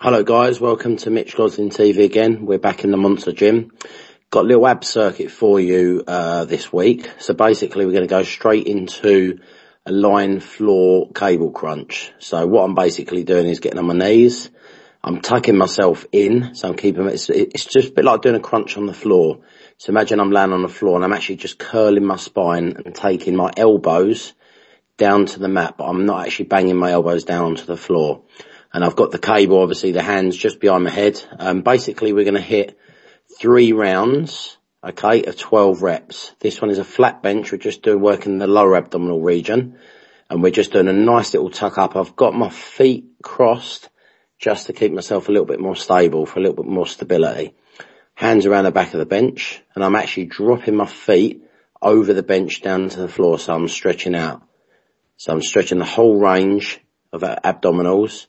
Hello guys, welcome to Mitch Gosling TV again. We're back in the Monster Gym. Got a little ab circuit for you this week. So basically we're going to go straight into a line floor cable crunch. So what I'm basically doing is getting on my knees. I'm tucking myself in, so I'm keeping it's just a bit like doing a crunch on the floor. So imagine I'm laying on the floor and I'm actually just curling my spine and taking my elbows down to the mat, but I'm not actually banging my elbows down onto the floor. And I've got the cable, obviously the hands just behind my head. Basically we're going to hit 3 rounds, okay, of 12 reps. This one is a flat bench. We're just working the lower abdominal region. And we're just doing a nice little tuck up. I've got my feet crossed just to keep myself a little bit more stable, for a little bit more stability. Hands around the back of the bench. And I'm actually dropping my feet over the bench down to the floor, so I'm stretching out. So I'm stretching the whole range of abdominals.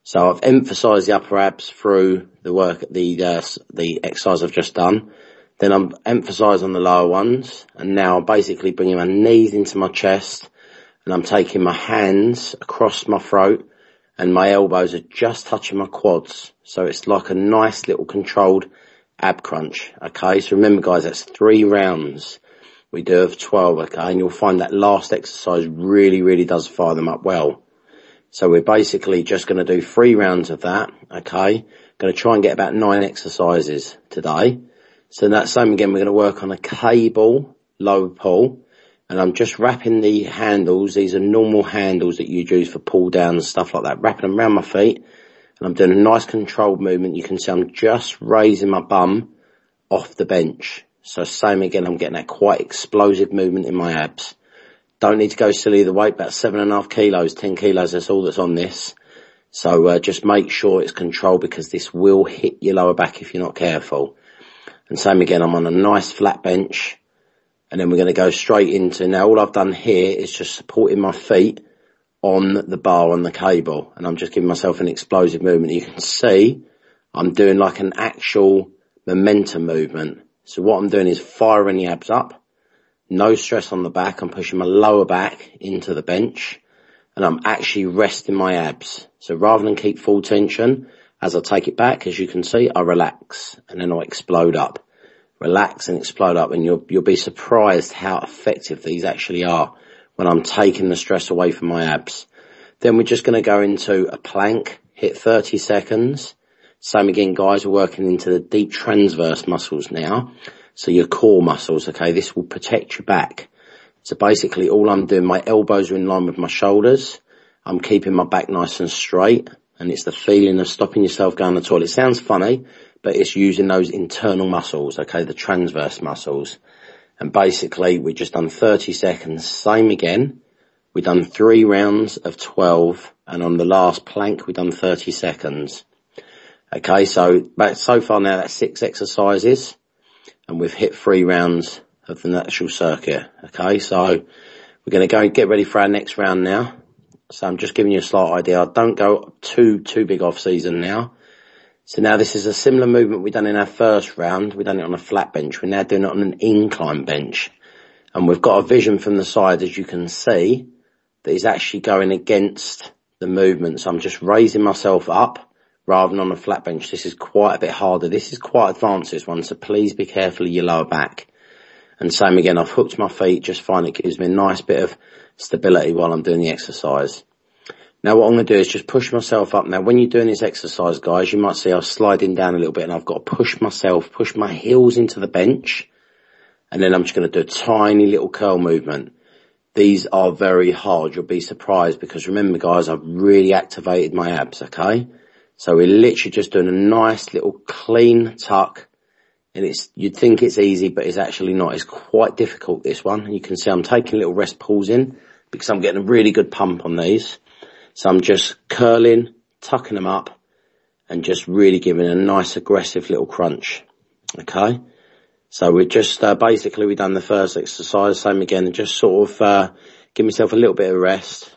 So I've emphasised the upper abs through the work, the exercise I've just done. Then I'm emphasising the lower ones. And now I'm basically bringing my knees into my chest. And I'm taking my hands across my throat. And my elbows are just touching my quads. So it's like a nice little controlled ab crunch. Okay, so remember guys, that's 3 rounds. We do have 12, okay? And you'll find that last exercise really does fire them up well. So we're basically just going to do 3 rounds of that, okay? Going to try and get about 9 exercises today. So that same again, we're going to work on a cable low pull. And I'm just wrapping the handles. These are normal handles that you use for pull down and stuff like that. Wrapping them around my feet. And I'm doing a nice controlled movement. You can see I'm just raising my bum off the bench. So same again, I'm getting that quite explosive movement in my abs. Don't need to go silly the weight, about 7.5 kilos, 10 kilos, that's all that's on this. So just make sure it's controlled because this will hit your lower back if you're not careful. And same again, I'm on a nice flat bench. And then we're going to go straight into, now all I've done here is just supporting my feet on the bar on the cable. And I'm just giving myself an explosive movement. You can see I'm doing like an actual momentum movement. So what I'm doing is firing the abs up. No stress on the back. I'm pushing my lower back into the bench. And I'm actually resting my abs. So rather than keep full tension, as I take it back, as you can see, I relax. And then I explode up. Relax and explode up. And you'll be surprised how effective these actually are when I'm taking the stress away from my abs. Then we're just going to go into a plank. Hit 30 seconds. Same again, guys, we're working into the deep transverse muscles now. So your core muscles, okay, this will protect your back. So basically all I'm doing, my elbows are in line with my shoulders. I'm keeping my back nice and straight. And it's the feeling of stopping yourself going to the toilet. It sounds funny, but it's using those internal muscles, okay, the transverse muscles. And basically we just done 30 seconds, same again. We've done 3 rounds of 12. And on the last plank, we've done 30 seconds. Okay, so far now that's 6 exercises. And we've hit 3 rounds of the natural circuit. Okay, so we're going to go and get ready for our next round now. So I'm just giving you a slight idea. I don't go too big off season now. So now this is a similar movement we done in our first round. We done it on a flat bench. We're now doing it on an incline bench. And we've got a vision from the side, as you can see, that is actually going against the movement. So I'm just raising myself up. Rather than on a flat bench. This is quite a bit harder. This is quite advanced, this one, so please be careful of your lower back. And same again, I've hooked my feet, just find it gives me a nice bit of stability while I'm doing the exercise. Now what I'm going to do is just push myself up. Now when you're doing this exercise, guys, you might see I'm sliding down a little bit and I've got to push my heels into the bench. And then I'm just going to do a tiny little curl movement. These are very hard. You'll be surprised because remember, guys, I've really activated my abs, okay? So we're literally just doing a nice little clean tuck. And you'd think it's easy, but it's actually not. It's quite difficult, this one. And you can see I'm taking little rest pulls in because I'm getting a really good pump on these. So I'm just curling, tucking them up and just really giving a nice aggressive little crunch. Okay. So we're just, basically we've done the first exercise. Same again, and just sort of, give myself a little bit of rest.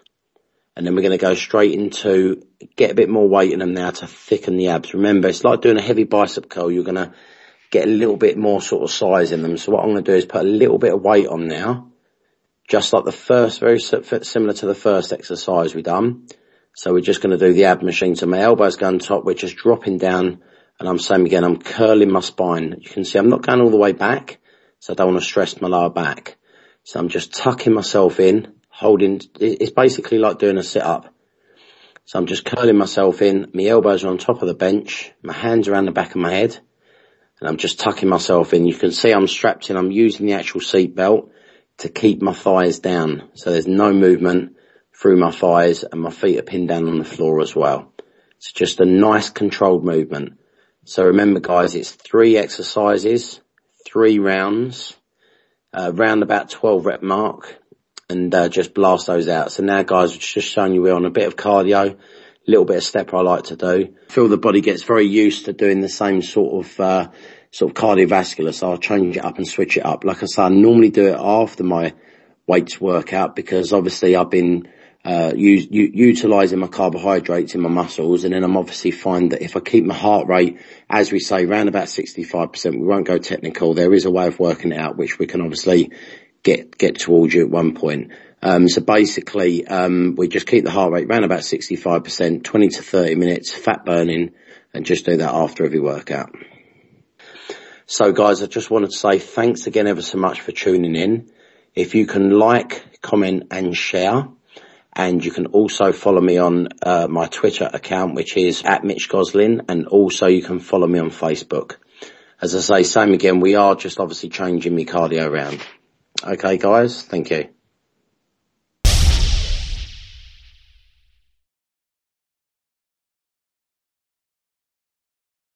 And then we're going to go straight into, get a bit more weight in them now to thicken the abs. Remember, it's like doing a heavy bicep curl. You're going to get a little bit more sort of size in them. So what I'm going to do is put a little bit of weight on now. Just like the first, very similar to the first exercise we done. So we're just going to do the ab machine. So my elbows go on top, we're just dropping down, and I'm saying again, I'm curling my spine. You can see I'm not going all the way back, so I don't want to stress my lower back. So I'm just tucking myself in, holding, it's basically like doing a sit-up. So I'm just curling myself in, my elbows are on top of the bench, my hands around the back of my head, and I'm just tucking myself in. You can see I'm strapped in, I'm using the actual seat belt to keep my thighs down. So there's no movement through my thighs, and my feet are pinned down on the floor as well. It's just a nice controlled movement. So remember guys, it's 3 exercises, 3 rounds, round about 12 rep mark, and just blast those out. So now guys, it's just showing you we're on a bit of cardio, a little bit of step I like to do. I feel the body gets very used to doing the same sort of cardiovascular, so I'll change it up and switch it up. Like I say, I normally do it after my weights workout, because obviously I've been utilising my carbohydrates in my muscles, and then I'm obviously find that if I keep my heart rate, as we say, around about 65%, we won't go technical. There is a way of working it out, which we can obviously get towards you at one point. So basically, we just keep the heart rate around about 65%, 20 to 30 minutes, fat burning, and just do that after every workout. So guys, I just wanted to say thanks again ever so much for tuning in. If you can like, comment and share, and you can also follow me on my Twitter account, which is @Mitch and also you can follow me on Facebook. As I say, same again, we are just obviously changing my cardio around. Okay guys, thank you.